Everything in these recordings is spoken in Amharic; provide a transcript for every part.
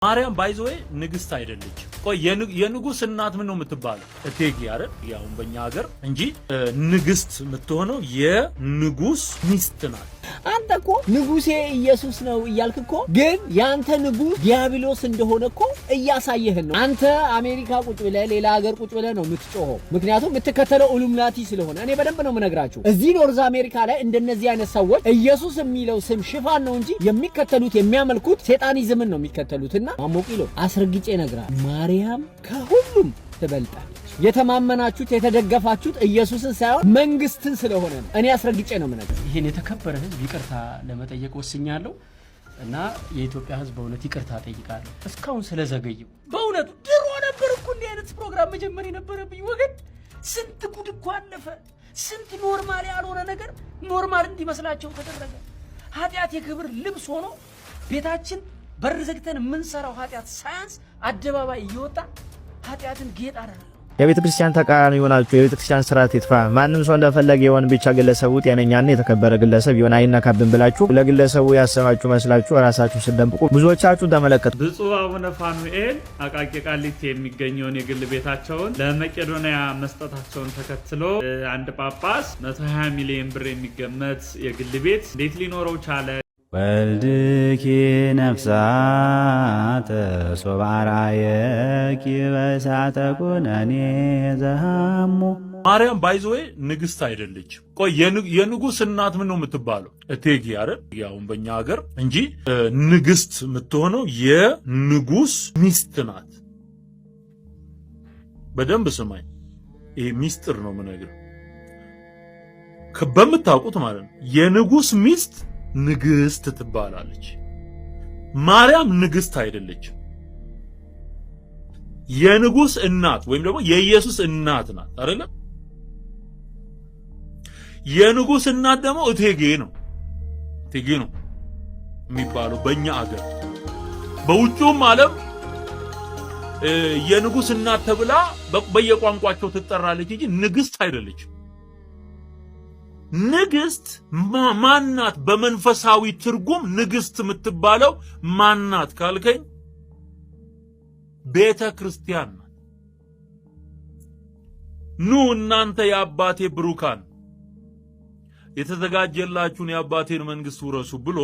ማርያም ባይዘዌ ንግስት አይደለች። ቆይ የንጉስ እናት ምን ነው የምትባለው? እቴጌ አይደል? ያው በእኛ ሀገር እንጂ ንግስት የምትሆነው የንጉስ ሚስት ናት። አንተ እኮ ንጉሴ ኢየሱስ ነው እያልክ እኮ ግን ያንተ ንጉስ ዲያብሎስ እንደሆነ እኮ እያሳየህን ነው። አንተ አሜሪካ ቁጭ ብለህ ሌላ ሀገር ቁጭ ብለህ ነው የምትጮኸው፣ ምክንያቱም የምትከተለው ኢሉሚናቲ ስለሆነ። እኔ በደንብ ነው የምነግራችሁ። እዚህ ኖርዝ አሜሪካ ላይ እንደነዚህ አይነት ሰዎች ኢየሱስ የሚለው ስም ሽፋን ነው እንጂ የሚከተሉት የሚያመልኩት ሴጣኒዝምን ነው የሚከተሉትና ማሞቂሎ አስረግጬ ነግራለሁ። ማርያም ከሁሉም ትበልጣለች። የተማመናችሁት የተደገፋችሁት ኢየሱስን ሳይሆን መንግስትን ስለሆነ ነው። እኔ አስረግጬ ነው የምነግርህ። ይሄን የተከበረ ህዝብ ይቅርታ ለመጠየቅ ወስኛለሁ እና የኢትዮጵያ ህዝብ በእውነት ይቅርታ ጠይቃለሁ እስካሁን ስለዘገየው። በእውነቱ ድሮ ነበር እኮ እንዲህ አይነት ፕሮግራም መጀመር የነበረብኝ ወገን። ስንት ጉድ እኮ አለፈ። ስንት ኖርማል ያልሆነ ነገር ኖርማል እንዲመስላቸው ተደረገ። ኃጢአት የክብር ልብስ ሆኖ ቤታችን በር ዘግተን የምንሰራው ኃጢአት ሳያንስ አደባባይ እየወጣ ኃጢአትን ጌጥ አደረገ። የቤተ ክርስቲያን ተቃራኒ ሆናችሁ የቤተ ክርስቲያን ስርዓት ይጥፋ፣ ማንም ሰው እንደፈለገ ይሆን፣ ብቻ ግለሰቡ ጤነኛና የተከበረ ግለሰብ ይሆን አይነካብን ብላችሁ ለግለሰቡ ያሰባችሁ መስላችሁ ራሳችሁ ስደምቁ ብዙዎቻችሁ ተመለከቱ። ብፁዕ አቡነ ፋኑኤል አቃቂ ቃሊቲ የሚገኘውን የግል ቤታቸውን ለመቄዶንያ መስጠታቸውን ተከትሎ አንድ ጳጳስ 120 ሚሊዮን ብር የሚገመት የግል ቤት እንዴት ሊኖረው ቻለ? ወልድኪ ነፍሳተ ሶባራየኪ በሳተ ኩነኔ ዘሃሙ። ማርያም ባይዘዌ ንግስት አይደለች። ቆይ የንጉስ እናት ምን ነው የምትባለው? እቴጌ አይደል? ያው በእኛ ሀገር እንጂ ንግስት የምትሆነው የንጉስ ሚስት ናት። በደንብ ስማኝ፣ ይሄ ሚስጥር ነው የምነግርህ በምታውቁት ማለት ነው። የንጉስ ሚስት ንግስት ትባላለች። ማርያም ንግስት አይደለች። የንጉስ እናት ወይም ደግሞ የኢየሱስ እናት ናት አይደለ? የንጉስ እናት ደግሞ እቴጌ ነው የሚባለው በእኛ አገር። በውጭውም ዓለም የንጉስ እናት ተብላ በየቋንቋቸው ትጠራለች እንጂ ንግስት አይደለች። ንግስት ማናት? በመንፈሳዊ ትርጉም ንግስት የምትባለው ማናት ካልከኝ ቤተ ክርስቲያን ናት። ኑ እናንተ የአባቴ ብሩካን የተዘጋጀላችሁን የአባቴን መንግስት ውረሱ ብሎ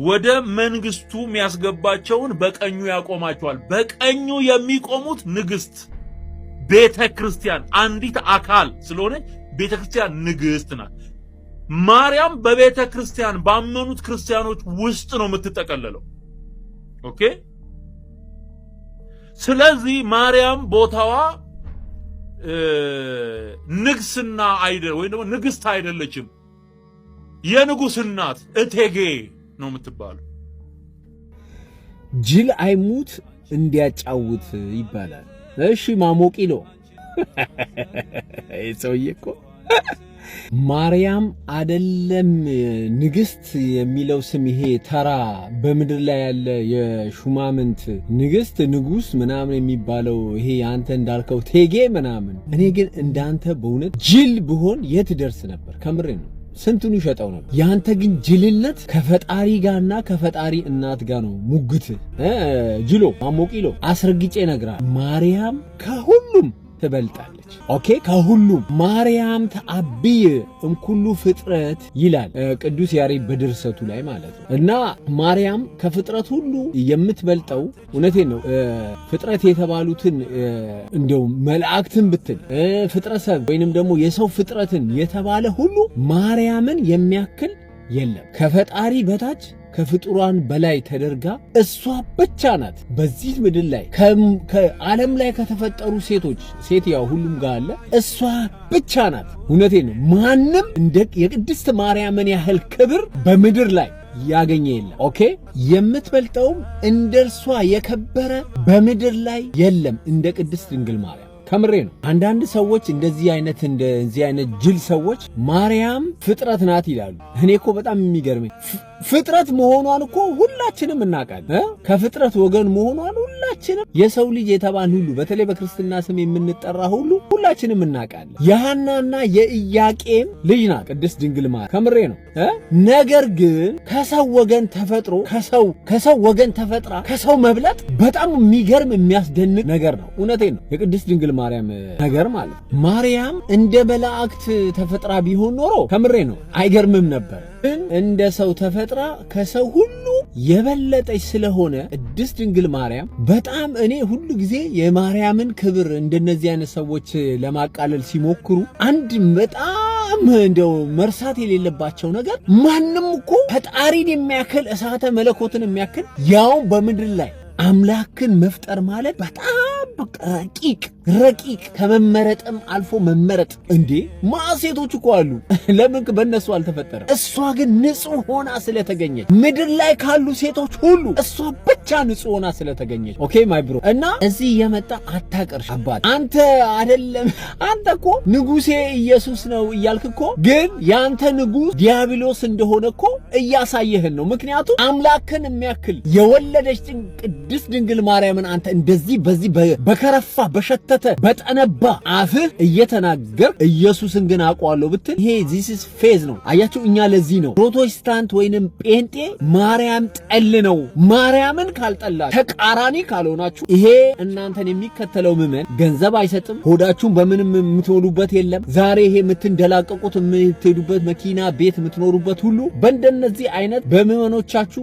ወደ መንግስቱ የሚያስገባቸውን በቀኙ ያቆማቸዋል። በቀኙ የሚቆሙት ንግስት ቤተ ክርስቲያን አንዲት አካል ስለሆነ ቤተ ክርስቲያን ንግስት ናት። ማርያም በቤተ ክርስቲያን ባመኑት ክርስቲያኖች ውስጥ ነው የምትጠቀለለው። ኦኬ። ስለዚህ ማርያም ቦታዋ ንግስና አይደል ወይ ደግሞ ንግስት አይደለችም። የንጉስ እናት እቴጌ ነው የምትባለው። ጅል አይሙት እንዲያጫውት ይባላል። እሺ ማሞቂሎ ሰውዬ እኮ ማርያም አይደለም ንግስት የሚለው ስም ይሄ ተራ በምድር ላይ ያለ የሹማምንት ንግስት ንጉስ ምናምን የሚባለው ይሄ አንተ እንዳልከው ቴጌ ምናምን። እኔ ግን እንዳንተ በእውነት ጅል ብሆን የት ደርስ ነበር? ከምሬ ነው። ስንቱን ይሸጠው ነበር። ያንተ ግን ጅልነት ከፈጣሪ ጋርና ከፈጣሪ እናት ጋር ነው ሙግት። ጅሎ ማሞቂሎ አስረግጬ ነግራለሁ። ማርያም ከሁሉም ትበልጣለች። ኦኬ፣ ከሁሉም ማርያም ተአብይ እምኩሉ ፍጥረት ይላል ቅዱስ ያሬድ በድርሰቱ ላይ ማለት ነው። እና ማርያም ከፍጥረት ሁሉ የምትበልጠው እውነቴን ነው። ፍጥረት የተባሉትን እንደው መላእክትን ብትል ፍጥረት ሰብ ወይንም ደግሞ የሰው ፍጥረትን የተባለ ሁሉ ማርያምን የሚያክል የለም። ከፈጣሪ በታች ከፍጡራን በላይ ተደርጋ እሷ ብቻ ናት በዚህ ምድር ላይ ከዓለም ላይ ከተፈጠሩ ሴት ያው ሁሉም ጋር አለ፣ እሷ ብቻ ናት። እውነቴን ነው። ማንም እንደ የቅድስት ማርያምን ያህል ክብር በምድር ላይ ያገኘ የለም። ኦኬ፣ የምትበልጠውም እንደርሷ የከበረ በምድር ላይ የለም እንደ ቅድስት ድንግል ማርያም። ከምሬ ነው። አንዳንድ ሰዎች እንደዚህ አይነት ጅል ሰዎች ማርያም ፍጥረት ናት ይላሉ። እኔ እኮ በጣም የሚገርመኝ ፍጥረት መሆኗን እኮ ሁላችንም እናውቃለን። ከፍጥረት ወገን መሆኗን ሁላችንም የሰው ልጅ የተባል ሁሉ በተለይ በክርስትና ስም የምንጠራ ሁሉ ሁላችንም እናውቃለን። የሐናና የኢያቄም ልጅ ናት ቅድስት ድንግል ማርያም። ከምሬ ነው። ነገር ግን ከሰው ወገን ተፈጥሮ ከሰው ወገን ተፈጥራ ከሰው መብለጥ በጣም የሚገርም የሚያስደንቅ ነገር ነው። እውነቴን ነው። የቅድስት ድንግል ማርያም ነገር ማለት ማርያም እንደ መላእክት ተፈጥራ ቢሆን ኖሮ ከምሬ ነው አይገርምም ነበር። ግን እንደ ሰው ተፈጥራ ከሰው ሁሉ የበለጠች ስለሆነ ቅድስት ድንግል ማርያም በጣም እኔ ሁሉ ጊዜ የማርያምን ክብር እንደነዚህ አይነት ሰዎች ለማቃለል ሲሞክሩ አንድ በጣም እንደው መርሳት የሌለባቸው ነገር ማንም እኮ ፈጣሪን የሚያክል እሳተ መለኮትን የሚያክል ያው በምድር ላይ አምላክን መፍጠር ማለት በጣም ረቂቅ ከመመረጥም አልፎ መመረጥ እንዴ ማሴቶች እኮ አሉ። ለምን በእነሱ አልተፈጠረም? እሷ ግን ንጹህ ሆና ስለተገኘች ምድር ላይ ካሉ ሴቶች ሁሉ እሷ ብቻ ንጹህ ሆና ስለተገኘች ኦኬ ማይ ብሮ እና እዚህ የመጣ አታቀርሽ አባት አንተ አይደለም አንተ እኮ ንጉሴ ኢየሱስ ነው እያልክ እኮ ግን ያንተ ንጉስ ዲያብሎስ እንደሆነ እኮ እያሳየህን ነው። ምክንያቱም አምላክን የሚያክል የወለደች ቅድስት ድንግል ማርያምን አንተ እንደዚህ በዚህ በከረፋ በሸተተ በጠነባ አፍህ እየተናገር ኢየሱስን ግን አውቀዋለሁ ብትል ይሄ this is ፌዝ ነው። አያችሁ እኛ ለዚህ ነው ፕሮቴስታንት ወይንም ጴንጤ ማርያም ጠል ነው። ማርያምን ካልጠላችሁ ተቃራኒ ካልሆናችሁ ይሄ እናንተን የሚከተለው ምዕመን ገንዘብ አይሰጥም። ሆዳችሁን በምንም የምትሞሉበት የለም። ዛሬ ይሄ የምትንደላቀቁት የምትሄዱበት መኪና ቤት የምትኖሩበት ሁሉ በእንደነዚህ አይነት በምዕመኖቻችሁ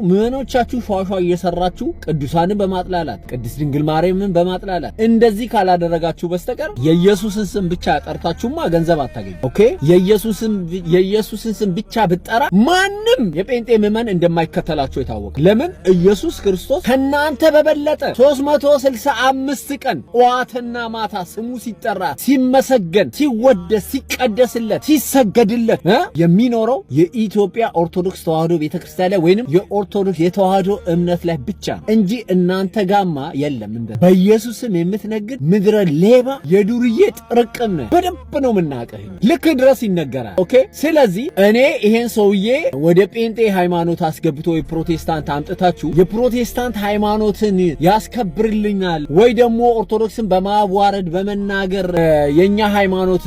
ሿሿ እየሰራችሁ ቅዱሳንን በማጥላላት ቅድስት ድንግል ማርያምን በማጥላላት እንደዚህ ካላደረጋችሁ በስተቀር የኢየሱስን ስም ብቻ ጠርታችሁማ ገንዘብ አታገኙ። ኦኬ የኢየሱስን ስም ብቻ ብትጠራ ማንም የጴንጤ ምዕመን እንደማይከተላችሁ የታወቀ። ለምን? ኢየሱስ ክርስቶስ ከናንተ በበለጠ 365 ቀን ጠዋትና ማታ ስሙ ሲጠራ ሲመሰገን ሲወደስ ሲቀደስለት ሲሰገድለት የሚኖረው የኢትዮጵያ ኦርቶዶክስ ተዋህዶ ቤተክርስቲያን ላይ ወይንም የኦርቶዶክስ የተዋህዶ እምነት ላይ ብቻ እንጂ እናንተ ጋማ የለም። በኢየሱስም የምትነግድ ምድረ ሌባ የዱርዬ ጥርቅም በደንብ ነው የምናቀህ። ልክ ድረስ ይነገራል። ኦኬ ስለዚህ እኔ ይሄን ሰውዬ ወደ ጴንጤ ሃይማኖት አስገብቶ የፕሮቴስታንት አምጥታችሁ የፕሮቴስታንት ሃይማኖትን ያስከብርልኛል ወይ ደግሞ ኦርቶዶክስን በማዋረድ በመናገር የኛ ሃይማኖት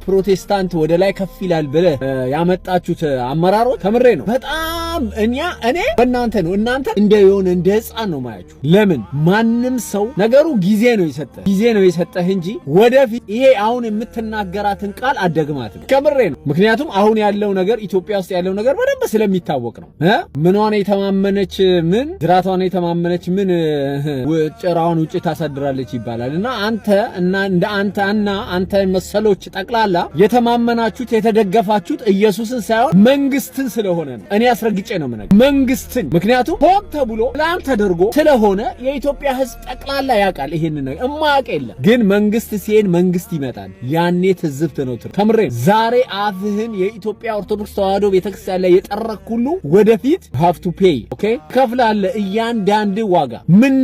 ፕሮቴስታንት ወደ ላይ ከፍ ይላል ብለ ያመጣችሁት አመራሮች ከምሬ ነው በጣም እኔ በእናንተ ነው እናንተ እንደ ሕፃን ነው ማያችሁ። ለምን ማንም ሰው ነገሩ ጊዜ ነው የሰጠህ እንጂ ወደፊት ይሄ አሁን የምትናገራትን ቃል አደግማትም። ከምሬ ነው። ምክንያቱም አሁን ያለው ነገር ኢትዮጵያ ውስጥ ያለው ነገር በደንብ ስለሚታወቅ ነው። ምኗን የተማመነች ምን ድራቷን የተማመነች ምን ጭራዋን ውጭ ታሳድራለች ይባላል። እና እንደ አንተ መሰሎች ጠቅላላ የተማመናችሁት የተደገፋችሁት ኢየሱስን ሳይሆን መንግስትን ስለሆነ ነው። እኔ አስረግጬ ነው የምነግርህ መንግስትን። ምክንያቱም ሆን ተብሎ ፕላን ተደርጎ ስለሆነ የኢትዮጵያ ሕዝብ ጠቅላላ ያውቃል። ይሄንን ነገር እማያውቅ የለም። ግን መንግስት ሲሄድ መንግስት ይመጣል። ያኔ ትዝብት ነው። ከምሬ ዛሬ አፍህን የኢትዮጵያ ኦርቶዶክስ ተዋህዶ ቤተክርስቲያን ላይ የጠረክ ሁሉ ወደፊት have to pay ኦኬ ከፍላለህ። እያንዳንድ ዋጋ ምን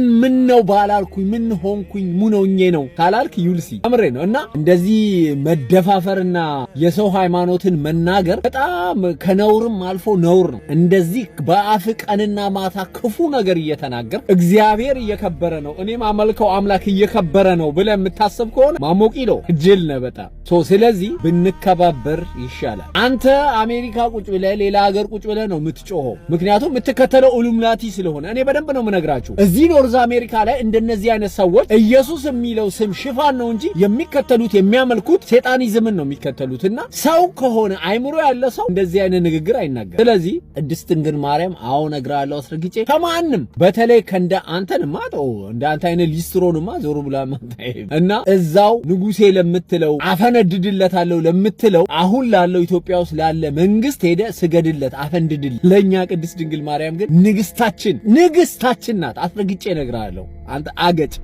ነው ባላልኩኝ ምን ሆንኩኝ ሙኖኜ ነው ካላልክ ዩልሲ ከምሬ ነው። እና እንደዚህ መደፋፈርና የሰው ሃይማኖትን መናገር በጣም ከነውርም አልፎ ነውር ነው። እንደዚህ በአፍ ቀንና ማታ ክፉ ነገር እየተናገር እግዚአብሔር እየከበረ ነው እኔ ማመልከው አምላክ እየከበረ ነው ብለህ የምታስብ ከሆነ ማሞቂሎ ጅል ነህ በጣም። ስለዚህ ብንከባበር ይሻላል። አንተ አሜሪካ ቁጭ ብለህ ሌላ ሀገር ቁጭ ብለህ ነው የምትጮኸው። ምክንያቱም የምትከተለው ኢሉሚናቲ ስለሆነ እኔ በደንብ ነው የምነግራችሁ። እዚህ ኖርዝ አሜሪካ ላይ እንደነዚህ አይነት ሰዎች ኢየሱስ የሚለው ስም ሽፋን ነው እንጂ የሚከተሉት የሚያመልኩት ሴጣኒዝምን ነው የሚከተሉትና ሰው ከሆነ አይምሮ ያለ ሰው እንደዚህ አይነት ንግግር አይናገር። ስለዚህ ቅድስት ድንግል ማርያም እነግራለሁ አስረግጬ ከማንም በተለይ ከእንደ አንተንማ እንደ አንተ አይነት ሊስትሮንማ ዞሮ ብላ እና እዛው ንጉሴ ለምትለው አፈነድድለታለሁ ለምትለው አሁን ላለው ኢትዮጵያ ውስጥ ላለ መንግስት ሄደ ስገድለት አፈንድድል። ለኛ ቅድስት ድንግል ማርያም ግን ንግስታችን ናት። አስረግጬ እነግርሃለሁ አንተ አገጭ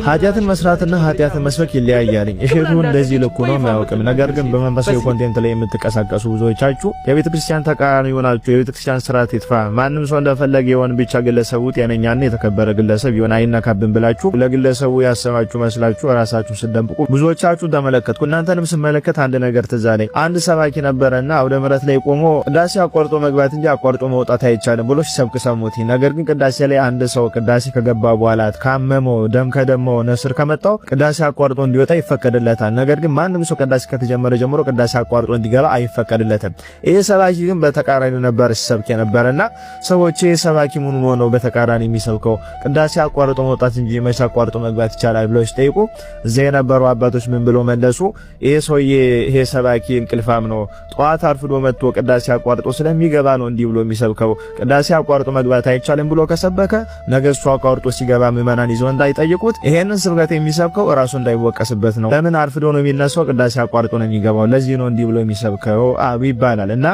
ኃጢአትን መስራትና ኃጢአትን መስበክ ይለያያልኝ። እሸቱ እንደዚህ ልኩ ነው የማያውቅም። ነገር ግን በመንፈሳዊ ኮንቴንት ላይ የምትቀሳቀሱ ብዙዎቻችሁ የቤተ ክርስቲያን ተቃራኒ ሆናችሁ የቤተ ክርስቲያን ስርዓት ይጥፋ፣ ማንም ሰው እንደፈለገ ይሆን፣ ብቻ ግለሰቡ ጤነኛና የተከበረ ግለሰብ ይሆን አይነካብን ብላችሁ ለግለሰቡ ያሰባችሁ መስላችሁ ራሳችሁን ስትደብቁ ብዙዎቻችሁ ተመለከትኩ። እናንተንም ስመለከት አንድ ነገር ትዝ አለኝ። አንድ ሰባኪ ነበረና አውደ ምሕረት ላይ ቆሞ ቅዳሴ አቋርጦ መግባት እንጂ አቋርጦ መውጣት አይቻልም ብሎ ሲሰብክ ሰሙት። ነገር ግን ቅዳሴ ላይ አንድ ሰው ቅዳሴ ከገባ በኋላ ካመመው ደም ከደመው ነስር ከመጣው ቅዳሴ አቋርጦ እንዲወጣ ይፈቀድለታል። ነገር ግን ማንም ሰው ቅዳሴ ከተጀመረ ጀምሮ ቅዳሴ አቋርጦ እንዲገባ አይፈቀድለትም። ይሄ ሰባኪ ግን በተቃራኒ ነበር ሲሰብክ የነበረና ሰዎች ይሄ ሰባኪ ምን ሆኖ ነው በተቃራኒ የሚሰብከው? ቅዳሴ አቋርጦ መውጣት እንጂ መቼ አቋርጦ መግባት ይቻላል ብለው ሲጠይቁ እዚያ የነበሩ አባቶች ምን ብለው መለሱ? ይሄ ሰውዬ ይሄ ሰባኪ እንቅልፋም ነው፣ ጧት አርፍዶ መጥቶ ቅዳሴ አቋርጦ ስለሚገባ ነው እንዲህ ብሎ የሚሰብከው። ቅዳሴ አቋርጦ መግባት አይቻልም ብሎ ከሰበከ ነገ እሱ አቋርጦ ሲገባ ምዕመናን ይዘው እንዳይጠይቁት ይሄንን ስብከት የሚሰብከው ራሱ እንዳይወቀስበት ነው። ለምን አርፍዶ ነው የሚነሳው? ቅዳሴ አቋርጦ ነው የሚገባው። ለዚህ ነው እንዲህ ብሎ የሚሰብከው ይባላል። እና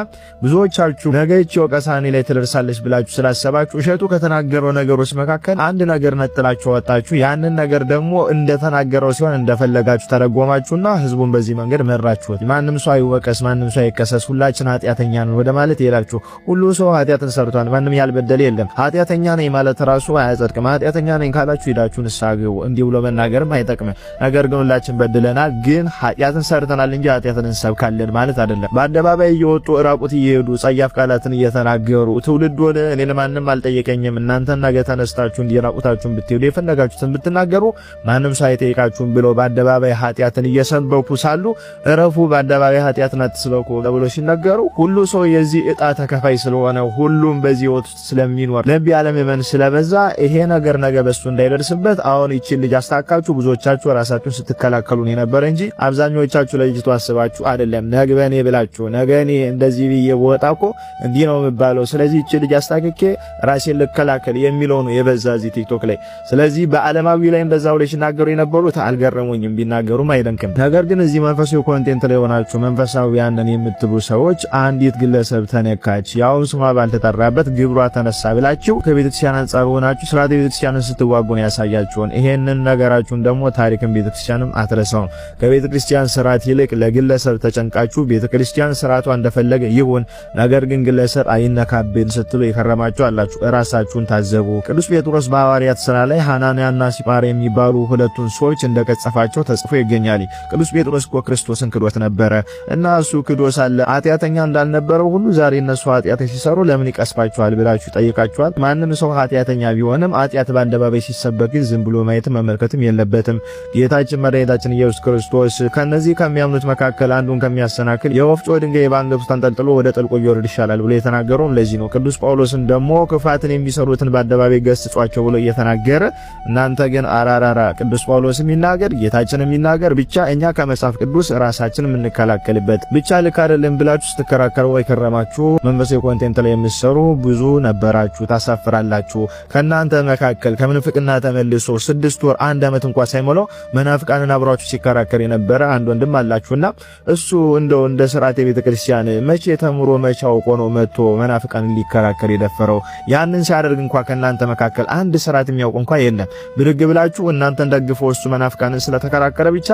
ብዙዎቻችሁ ነገ እቺ ወቀሳኔ ላይ ትደርሳለች ብላችሁ ስላሰባችሁ እሸቱ ከተናገረው ነገሮች መካከል አንድ ነገር ነጥላችሁ ወጣችሁ። ያንን ነገር ደግሞ እንደተናገረው ሲሆን እንደፈለጋችሁ ተረጎማችሁና ህዝቡን በዚህ መንገድ መራችሁት። ማንም ሰው አይወቀስ፣ ማንም ሰው አይከሰስ፣ ሁላችን ኃጢአተኛ ነን ወደ ማለት ይላችሁ። ሁሉ ሰው ኃጢአትን ሰርቷል፣ ማንም ያልበደለ የለም። ኃጢአተኛ ነኝ ማለት ራሱ አያጸድቅም። ኃጢአተኛ ነኝ ካላችሁ ሄዳችሁ ንስሐ ግቡ። እንዲህ ብሎ መናገርም አይጠቅምም። ነገር ግን ሁላችን በድለናል፣ ግን ኃጢአትን ሰርተናል እንጂ ኃጢአትን እንሰብካለን ማለት አይደለም። በአደባባይ እየወጡ ራቁት እየሄዱ ጸያፍ ቃላትን እየተናገሩ ትውልድ ወደ እኔ ለማንም አልጠየቀኝም እናንተ ነገ ተነስታችሁ እንዲራቁታችሁን ብትሄዱ የፈለጋችሁትን ብትናገሩ ማንም ሳይጠይቃችሁም ብሎ በአደባባይ ኃጢአትን እየሰበኩ ሳሉ እረፉ፣ በአደባባይ ኃጢአትን አትስበኩ ተብሎ ሲናገሩ ሁሉ ሰው የዚህ ዕጣ ተከፋይ ስለሆነ ሁሉም በዚህ ወጥ ስለሚኖር ለብ ያለም መን ስለበዛ ይሄ ነገር ነገ በሱ እንዳይደርስበት አሁን ይቺን ልጅ አስታካችሁ ብዙዎቻችሁ ራሳችሁን ስትከላከሉን የነበረ እንጂ አብዛኞቻችሁ ለልጅቱ አስባችሁ አይደለም። ነገ በኔ ብላችሁ ነገ እኔ እንደዚህ ብዬ ወጣኮ እንዲህ ነው የሚባለው፣ ስለዚህ ይቺ ልጅ አስታክኬ ራሴን ልከላከል የሚለው ነው የበዛ እዚህ ቲክቶክ ላይ። ስለዚህ በዓለማዊ ላይ እንደዛው ላይ ሲናገሩ የነበሩት አልገረሙኝም፣ ቢናገሩም አይደንቅም። ነገር ግን እዚህ መንፈሳዊ ኮንቴንት ላይ ሆናችሁ መንፈሳዊያንን የምትሉ ሰዎች አንዲት ግለሰብ ተነካች፣ ያው ስሟ ባልተጠራበት ግብሯ ተነሳ ብላችሁ ከቤተክርስቲያን አንጻር ሆናችሁ ስርዓተ ቤተክርስቲያንን ስትዋጉን ያሳያችሁን። ይሄንን ነገራችሁን ደግሞ ታሪክን ቤተክርስቲያንም አትረሳውም። ከቤተክርስቲያን ስርዓት ይልቅ ለግለሰብ ተጨንቃችሁ ቤተክርስቲያን ስርዓቷ እንደፈለገ ይሁን ነገር ግን ግለሰብ አይነካብን ስትሉ የከረማችሁ አላችሁ። ራሳችሁን ታዘቡ። ቅዱስ ጴጥሮስ በሐዋርያት ሥራ ላይ ሐናንያና ሲጳር የሚባሉ ሁለቱን ሰዎች እንደቀጸፋቸው ተጽፎ ይገኛል። ቅዱስ ጴጥሮስ እኮ ክርስቶስን ክዶት ነበረ እና እሱ ክዶ ሳለ ኃጢአተኛ እንዳልነበረው ሁሉ ዛሬ እነሱ ኃጢአት ሲሰሩ ለምን ይቀስፋቸዋል ብላችሁ ጠይቃችኋል። ማንም ሰው ኃጢአተኛ ቢሆንም ኃጢአት በአደባባይ ሲሰበክ ዝም ብሎ ማየትም መመልከትም የለበትም። ጌታችን መድኃኒታችን ኢየሱስ ክርስቶስ ከነዚህ ከሚያምኑት መካከል አንዱን ከሚያሰናክል የወፍጮ ድንጋይ በአንገቱ ተንጠልጥሎ ወደ ጥልቁ ይወርድ ይሻላል ብሎ የተናገረውም ለዚህ ነው። ቅዱስ ጳውሎስን ደግሞ ክፋትን የሚሰሩትን በአደባባይ ገስጿቸው ብሎ እየተናገረ እናንተ ግን አራራራ ቅዱስ ጳውሎስም ይናገር ጌታችንም ይናገር ብቻ እኛ ከመጽሐፍ ቅዱስ ራሳችን የምንከላከልበት ብቻ ልክ አይደለም ብላችሁ ስትከራከሩ ወይ ከረማችሁ መንፈሳዊ ኮንቴንት ላይ የምትሰሩ ብዙ ነበራችሁ፣ ታሳፍራላችሁ። ከናንተ መካከል ከምንፍቅና ተመልሶ 6 ወር 1 ዓመት እንኳን ሳይሞላው መናፍቃንን አብራችሁ ሲከራከር የነበረ አንድ ወንድም አላችሁና እሱ እንደው እንደ ሥርዓተ ቤተክርስቲያን መቼ ተምሮ መቼ አውቆ ነው መጥቶ መናፍቃንን ሊከራከር የደፈረው? ያንን ሲያደርግ እንኳን ከናንተ መካከል አንድ ሥርዓት የሚያውቅ እንኳን የለም። ብድግ ብላችሁ እናንተን ደግፈው እሱ መናፍቃንን ስለተከራከረ ብቻ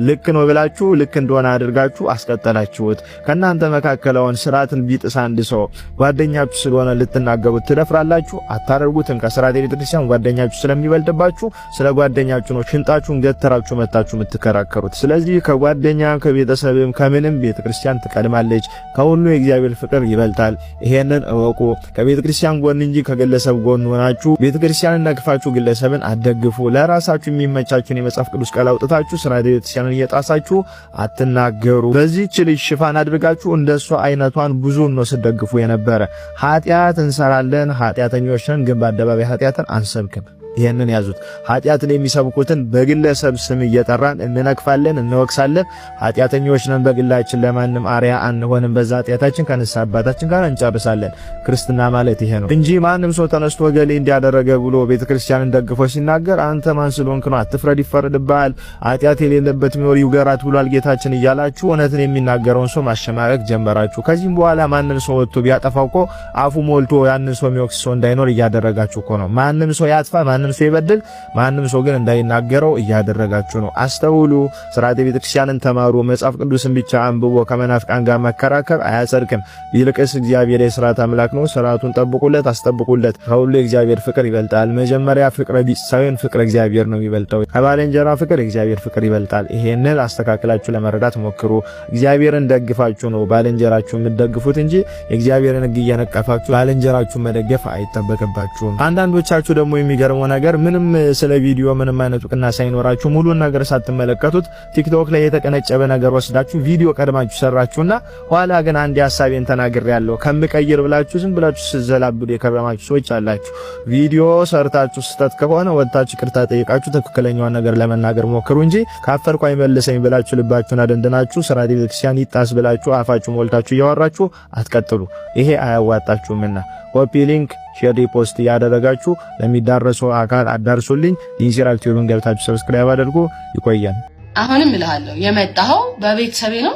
ልክ ነው ብላችሁ ልክ እንደሆነ አድርጋችሁ አስቀጠላችሁት። ከናንተ መካከል አሁን ሥርዓትን ቢጥስ አንድ ሰው ጓደኛችሁ ስለሆነ ልትናገሩት ትደፍራላችሁ? አታደርጉትም። ከሥርዓተ ቤተክርስቲያን ጓደኛችሁ ስለሚበልጥባችሁ ስለ ጓደኛችሁ ነው ሽንጣችሁን ገተራችሁ መታችሁ የምትከራከሩት። ስለዚህ ከጓደኛ ከቤተሰብም ከምንም ቤተክርስቲያን ትቀድማለች። ከሁሉ የእግዚአብሔር ፍቅር ይበልጣል። ይሄንን እወቁ። ከቤተክርስቲያን ጎን እንጂ ከግለሰብ ጎን ሆናችሁ ቤተክርስቲያንን ነቅፋችሁ ግለሰብን አትደግፉ። ለራሳችሁ የሚመቻችሁን የመጽሐፍ ቅዱስ ቃል አውጥታችሁ ሥርዓተ ቤተክርስቲያንን እየጣሳችሁ አትናገሩ። በዚህች ልጅ ሽፋን አድርጋችሁ እንደሷ አይነቷን ብዙ ነው ስትደግፉ የነበረ። ኃጢአት እንሰራለን፣ ኃጢአተኞች ነን፣ ግን በአደባባይ ኃጢአትን አንሰብክም። ይሄንን ያዙት። ኃጢአትን የሚሰብኩትን በግለሰብ ስም እየጠራን እንነቅፋለን፣ እንወቅሳለን። ኃጢአተኞች ነን፣ በግላችን ለማንም አርያ አንሆንም። በዛ ኃጢአታችን ከንስሐ አባታችን ጋር እንጨርሳለን። ክርስትና ማለት ይሄ ነው እንጂ ማንም ሰው ተነስቶ ገሌ እንዲያደረገ ብሎ ቤተክርስቲያንን ደግፎ ሲናገር አንተ ማን ስለሆንክ ነው? አትፍረድ፣ ይፈረድብሃል። ኃጢአት የሌለበት ቢኖር ይውገራት ብሏል ጌታችን እያላችሁ እውነትን የሚናገረውን ሰው ማሸማቀቅ ጀመራችሁ። ከዚህም በኋላ ማንም ሰው ወጥቶ ቢያጠፋው እኮ አፉ ሞልቶ ያንን ሰው የሚወቅስ ሰው እንዳይኖር እያደረጋችሁ እኮ ነው። ማንም ሰው ያጥፋ ማንም ሰው ይበድል፣ ማንም ሰው ግን እንዳይናገረው እያደረጋችሁ ነው። አስተውሉ። ሥርዓተ ቤተክርስቲያንን ተማሩ። መጽሐፍ ቅዱስን ብቻ አንብቦ ከመናፍቃን ጋር መከራከር አያጸድቅም። ይልቅስ እግዚአብሔር የሥርዓት አምላክ ነው። ሥርዓቱን ጠብቁለት፣ አስጠብቁለት። ከሁሉ የእግዚአብሔር ፍቅር ይበልጣል። መጀመሪያ ፍቅረ ቢጽ ሳይሆን ፍቅረ እግዚአብሔር ነው የሚበልጠው። ከባልንጀራ ፍቅር የእግዚአብሔር ፍቅር ይበልጣል። ይሄንን አስተካክላችሁ ለመረዳት ሞክሩ። እግዚአብሔርን ደግፋችሁ ነው ባልንጀራችሁ የምትደግፉት እንጂ የእግዚአብሔርን ሕግ እየነቀፋችሁ ባልንጀራችሁን መደገፍ አይጠበቅባችሁም። አንዳንዶቻችሁ ደግሞ የሚገርመው ነገር ምንም ስለ ቪዲዮ ምንም አይነት እውቅና ሳይኖራችሁ ሙሉን ነገር ሳትመለከቱት ቲክቶክ ላይ የተቀነጨበ ነገር ወስዳችሁ ቪዲዮ ቀድማችሁ ሰራችሁና ኋላ ግን አንድ ሐሳቤን ተናግሬያለሁ ከምቀይር ብላችሁ ዝም ብላችሁ ስዘላብዱ የከረማችሁ ሰዎች አላችሁ። ቪዲዮ ሰርታችሁ ስተት ከሆነ ወጣችሁ ይቅርታ ጠይቃችሁ ትክክለኛውን ነገር ለመናገር ሞክሩ እንጂ ካፈርኩ አይመልሰኝ ብላችሁ ልባችሁን አደንድናችሁ ሥርዓተ ቤተክርስቲያን ይጣስ ብላችሁ አፋችሁ ሞልታችሁ እያወራችሁ አትቀጥሉ። ይሄ አያዋጣችሁምና ኮፒ ሊንክ ሼር ሪፖስት ያደረጋችሁ ለሚዳረሰው አካል አዳርሱልኝ። ኢንሲራል ቲዩብን ገብታችሁ ሰብስክራይብ አድርጉ። ይቆያል። አሁንም እልሃለሁ የመጣኸው በቤተሰቤ ነው።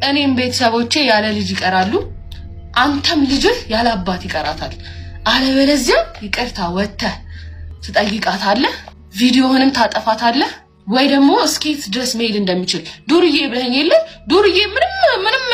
እኔም ቤተሰቦቼ ያለ ልጅ ይቀራሉ፣ አንተም ልጅህ ያለ አባት ይቀራታል። አለበለዚያ ይቅርታ ወጥተህ ትጠይቃታለህ፣ ቪዲዮህንም ታጠፋታለህ ወይ ደግሞ እስኬት ድረስ መሄድ እንደሚችል ዱርዬ ብለኸኝ የለ ዱርዬ ምንም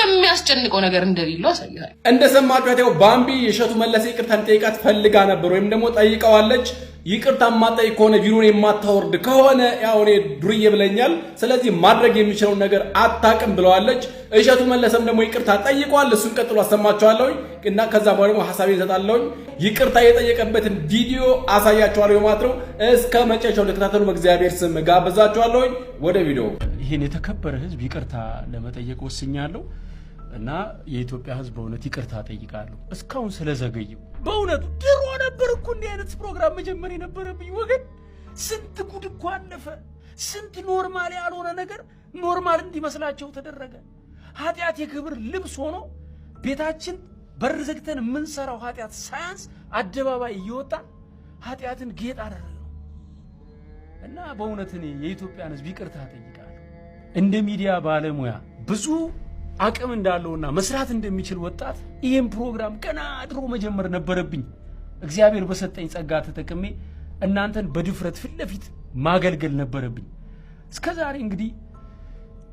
የሚያስጨንቀው ነገር እንደሌለው አሳይሃል። እንደሰማችሁ ባምቢ እሸቱ መለሰ ይቅርታ እንጠይቃት ፈልጋ ነበር ወይም ደግሞ ጠይቀዋለች። ይቅርታ ማጠይቅ ከሆነ ቪዲዮን የማታወርድ ከሆነ ያው እኔ ዱርዬ ብለኛል፣ ስለዚህ ማድረግ የሚችለው ነገር አታቅም ብለዋለች። እሸቱ መለሰም ደግሞ ይቅርታ ጠይቋል። እሱን ቀጥሎ አሰማችኋለሁ እና ከዛ በኋላ ደግሞ ሐሳቤን እሰጣለሁ። ይቅርታ የጠየቀበትን ቪዲዮ አሳያችኋለሁ ማለት ነው። እስከ መጨረሻው ተከታተሉ። በእግዚአብሔር ስም ጋብዛችኋለሁ። ወደ ቪዲዮ። ይሄን የተከበረ ህዝብ ይቅርታ ለመጠየቅ ወስኛለሁ እና የኢትዮጵያ ህዝብ በእውነት ይቅርታ ጠይቃለሁ እስካሁን ስለዘገየው። በእውነቱ ድሮ ነበር እኮ እንዲህ አይነት ፕሮግራም መጀመር የነበረብኝ ወገን። ስንት ጉድ እኮ አለፈ። ስንት ኖርማል ያልሆነ ነገር ኖርማል እንዲመስላቸው ተደረገ። ኃጢአት የክብር ልብስ ሆኖ ቤታችን በር ዘግተን የምንሰራው ኃጢአት ሳያንስ አደባባይ እየወጣ ኃጢአትን ጌጥ አደረገው እና በእውነት እኔ የኢትዮጵያን ህዝብ ይቅርታ ጠይቃለሁ። እንደ ሚዲያ ባለሙያ ብዙ አቅም እንዳለውና መስራት እንደሚችል ወጣት ይሄን ፕሮግራም ገና ድሮ መጀመር ነበረብኝ። እግዚአብሔር በሰጠኝ ጸጋ ተጠቅሜ እናንተን በድፍረት ፊት ለፊት ማገልገል ነበረብኝ። እስከዛሬ እንግዲህ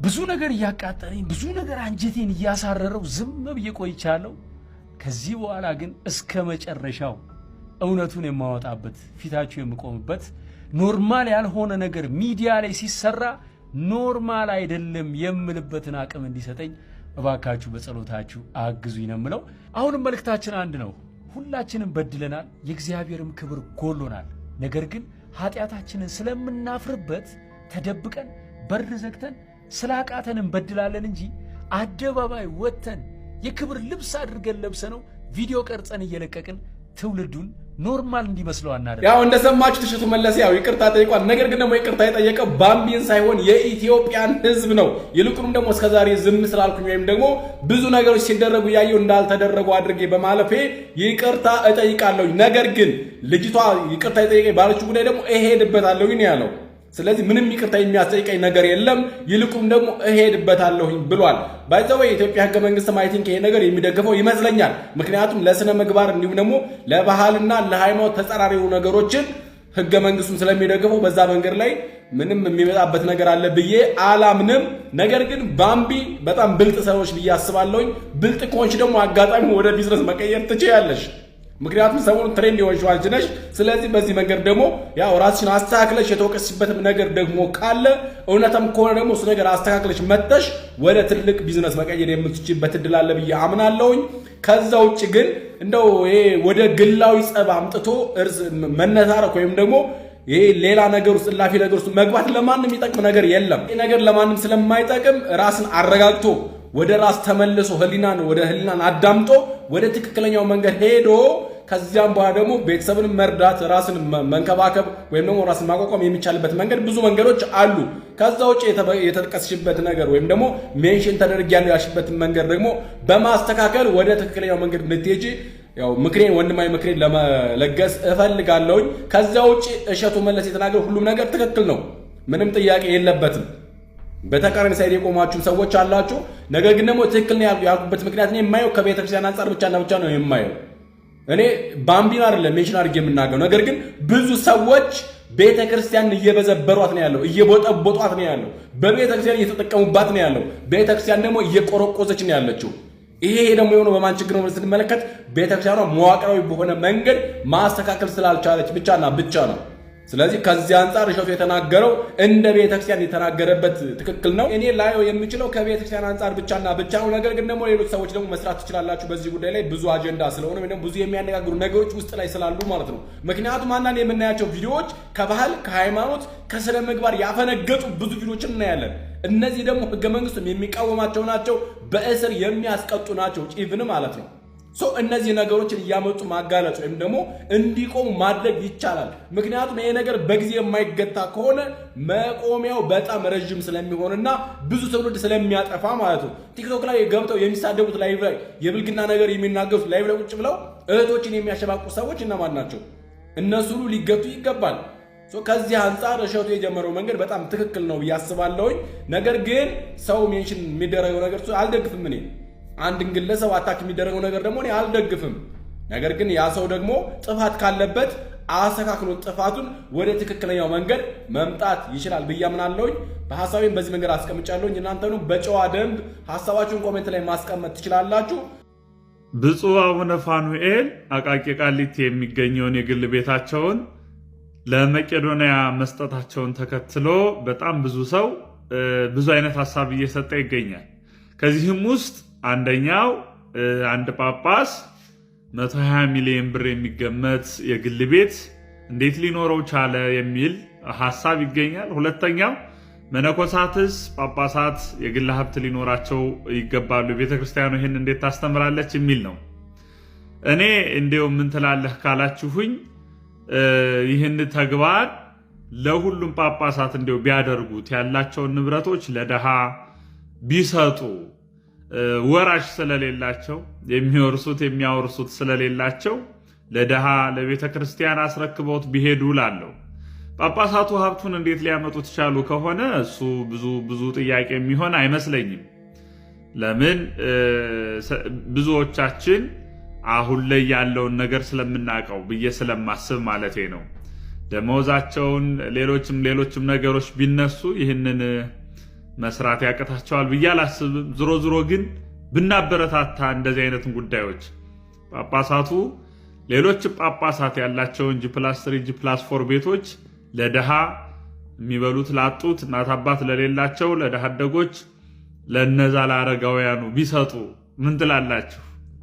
ብዙ ነገር እያቃጠለኝ ብዙ ነገር አንጀቴን እያሳረረው ዝም ብዬ ቆይቻለሁ። ከዚህ በኋላ ግን እስከ መጨረሻው እውነቱን የማወጣበት ፊታችሁ የምቆምበት ኖርማል ያልሆነ ነገር ሚዲያ ላይ ሲሰራ ኖርማል አይደለም የምልበትን አቅም እንዲሰጠኝ እባካችሁ በጸሎታችሁ አግዙኝ ነው የምለው። አሁንም መልእክታችን አንድ ነው። ሁላችንም በድለናል፣ የእግዚአብሔርም ክብር ጎሎናል። ነገር ግን ኃጢአታችንን ስለምናፍርበት ተደብቀን በር ዘግተን ስላቃተን እንበድላለን እንጂ አደባባይ ወጥተን የክብር ልብስ አድርገን ለብሰነው ቪዲዮ ቀርጸን እየለቀቅን ትውልዱን ኖርማል እንዲመስለው አናደርግ። ያው እንደሰማችሁ እሸቱ መለሰ ያው ይቅርታ ጠይቋል። ነገር ግን ደግሞ ይቅርታ የጠየቀው ባምቢን ሳይሆን የኢትዮጵያን ሕዝብ ነው። ይልቁንም ደግሞ እስከዛሬ ዝም ስላልኩኝ ወይም ደግሞ ብዙ ነገሮች ሲደረጉ ያየው እንዳልተደረጉ አድርጌ በማለፌ ይቅርታ እጠይቃለሁ። ነገር ግን ልጅቷ ይቅርታ የጠየቀኝ ባለችው ጉዳይ ደግሞ እሄድበታለሁ ነው ያለው። ስለዚህ ምንም ይቅርታ የሚያስጠይቀኝ ነገር የለም፣ ይልቁም ደግሞ እሄድበታለሁኝ ብሏል። ባይዘው የኢትዮጵያ ህገ መንግስት ማይቲንክ ይሄ ነገር የሚደግፈው ይመስለኛል። ምክንያቱም ለስነ ምግባር እንዲሁም ደግሞ ለባህልና ለሃይማኖት ተጻራሪ የሆኑ ነገሮችን ህገ መንግስቱን ስለሚደግፈው በዛ መንገድ ላይ ምንም የሚመጣበት ነገር አለ ብዬ አላምንም። ነገር ግን ባምቢ በጣም ብልጥ ሰዎች ብዬ አስባለሁኝ። ብልጥ ከሆንሽ ደግሞ አጋጣሚ ወደ ቢዝነስ መቀየር ትችያለሽ። ምክንያቱም ሰሞኑን ትሬንድ የሆንሽ አንቺ ነሽ። ስለዚህ በዚህ መንገድ ደግሞ ያው ራስሽን አስተካክለሽ የተወቀስሽበት ነገር ደግሞ ካለ እውነትም ከሆነ ደግሞ እሱ ነገር አስተካክለሽ መጥተሽ ወደ ትልቅ ቢዝነስ መቀየር የምትችይበት እድል አለ ብዬ አምናለሁኝ። ከዛ ውጭ ግን እንደው ይሄ ወደ ግላዊ ጸብ አምጥቶ መነታረክ ወይም ደግሞ ይሄ ሌላ ነገር ውስጥ ላፊ ነገር ውስጥ መግባት ለማንም የሚጠቅም ነገር የለም። ይሄ ነገር ለማንም ስለማይጠቅም ራስን አረጋግቶ ወደ ራስ ተመልሶ ወደ ህሊናን አዳምጦ ወደ ትክክለኛው መንገድ ሄዶ ከዚያም በኋላ ደግሞ ቤተሰብን መርዳት ራስን መንከባከብ ወይም ደግሞ ራስን ማቋቋም የሚቻልበት መንገድ ብዙ መንገዶች አሉ። ከዛ ውጭ የተጠቀስሽበት ነገር ወይም ደግሞ ሜንሽን ተደርጊያለሁ ያልሽበት መንገድ ደግሞ በማስተካከል ወደ ትክክለኛው መንገድ እንድትሄጂ ያው ምክሬን ወንድማዊ ምክሬን ለመለገስ እፈልጋለሁ። ከዛ ውጭ እሸቱ መለሰ የተናገረው ሁሉም ነገር ትክክል ነው፣ ምንም ጥያቄ የለበትም። በተቃራኒ ሳይድ የቆማችሁ ሰዎች አላችሁ። ነገር ግን ደግሞ ትክክል ነው ያልኩበት ምክንያት ነው የማየው ከቤተክርስቲያን አንፃር ብቻ ነው የማየው። እኔ ባምቢን አይደለም ሜንሽን አድርጌ የምናገረው፣ ነገር ግን ብዙ ሰዎች ቤተክርስቲያን እየበዘበሯት ነው ያለው፣ እየቦጠቦጧት ነው ያለው፣ በቤተክርስቲያን እየተጠቀሙባት ነው ያለው፣ ቤተክርስቲያን ደግሞ እየቆረቆዘች ነው ያለችው። ይሄ ደግሞ የሆነው በማን ችግር ነው ስንመለከት ቤተክርስቲያኗ መዋቅራዊ በሆነ መንገድ ማስተካከል ስላልቻለች ብቻና ብቻ ነው። ስለዚህ ከዚህ አንፃር እሸቱ የተናገረው እንደ ቤተክርስቲያን የተናገረበት ትክክል ነው። እኔ ላየው የምችለው ከቤተክርስቲያን አንፃር ብቻና ብቻ ነው። ነገር ግን ደግሞ ሌሎች ሰዎች ደግሞ መስራት ትችላላችሁ በዚህ ጉዳይ ላይ ብዙ አጀንዳ ስለሆነ ወይ ደግሞ ብዙ የሚያነጋግሩ ነገሮች ውስጥ ላይ ስላሉ ማለት ነው። ምክንያቱም አንዳንድ የምናያቸው ቪዲዮዎች ከባህል፣ ከሃይማኖት፣ ከስነ ምግባር ያፈነገጡ ብዙ ቪዲዮዎችን እናያለን። እነዚህ ደግሞ ህገ መንግስቱም የሚቃወማቸው ናቸው፣ በእስር የሚያስቀጡ ናቸው ጭፍን ማለት ነው። እነዚህ ነገሮችን እያመጡ ማጋለጥ ወይም ደግሞ እንዲቆሙ ማድረግ ይቻላል። ምክንያቱም ይሄ ነገር በጊዜ የማይገታ ከሆነ መቆሚያው በጣም ረጅም ስለሚሆንና ብዙ ትውልድ ስለሚያጠፋ ማለት ነው። ቲክቶክ ላይ ገብተው የሚሳደቡት ላይቭ ላይ የብልግና ነገር የሚናገሩት ላይቭ ላይ ቁጭ ብለው እህቶችን የሚያሸባቁ ሰዎች እነማን ናቸው? እነሱ ሁሉ ሊገቱ ይገባል። ከዚህ አንፃር እሸቱ የጀመረው መንገድ በጣም ትክክል ነው ብዬ አስባለሁኝ። ነገር ግን ሰው ሜንሽን የሚደረገው ነገር አልደግፍም። እኔ አንድን ግለሰብ አታክ የሚደረገው ነገር ደግሞ እኔ አልደግፍም። ነገር ግን ያ ሰው ደግሞ ጥፋት ካለበት አስተካክሎ ጥፋቱን ወደ ትክክለኛው መንገድ መምጣት ይችላል ብዬ አምናለሁኝ። በሐሳቤን በዚህ መንገድ አስቀምጫለሁኝ። እናንተኑ በጨዋ ደንብ ሐሳባችሁን ኮሜንት ላይ ማስቀመጥ ትችላላችሁ። ብፁዕ አቡነ ፋኑኤል አቃቂ ቃሊቲ የሚገኘውን የግል ቤታቸውን ለመቄዶንያ መስጠታቸውን ተከትሎ በጣም ብዙ ሰው ብዙ አይነት ሐሳብ እየሰጠ ይገኛል። ከዚህም ውስጥ አንደኛው አንድ ጳጳስ 120 ሚሊዮን ብር የሚገመት የግል ቤት እንዴት ሊኖረው ቻለ የሚል ሐሳብ ይገኛል። ሁለተኛው መነኮሳትስ ጳጳሳት የግል ሀብት ሊኖራቸው ይገባሉ፣ ቤተክርስቲያኑ ይህን እንዴት ታስተምራለች የሚል ነው። እኔ እንዲያው ምን ትላለህ ካላችሁኝ ይህን ተግባር ለሁሉም ጳጳሳት እንዲያው ቢያደርጉት ያላቸውን ንብረቶች ለደሃ ቢሰጡ ወራሽ ስለሌላቸው የሚወርሱት የሚያወርሱት ስለሌላቸው ለደሃ ለቤተ ክርስቲያን አስረክበውት ቢሄዱ ላለው ጳጳሳቱ ሀብቱን እንዴት ሊያመጡት ቻሉ ከሆነ እሱ ብዙ ጥያቄ የሚሆን አይመስለኝም። ለምን ብዙዎቻችን አሁን ላይ ያለውን ነገር ስለምናውቀው ብዬ ስለማስብ ማለቴ ነው። ደሞዛቸውን ሌሎችም ነገሮች ቢነሱ ይህንን መስራት ያቀታቸዋል ብዬ አላስብም። ዝሮ ግን ብናበረታታ እንደዚህ አይነትን ጉዳዮች ጳጳሳቱ ሌሎች ጳጳሳት ያላቸውን G+3 G+4 ቤቶች ለደሃ የሚበሉት ላጡት እናት አባት ለሌላቸው ለደሃ አደጎች ለነዛ ለአረጋውያኑ ቢሰጡ ምን ትላላችሁ?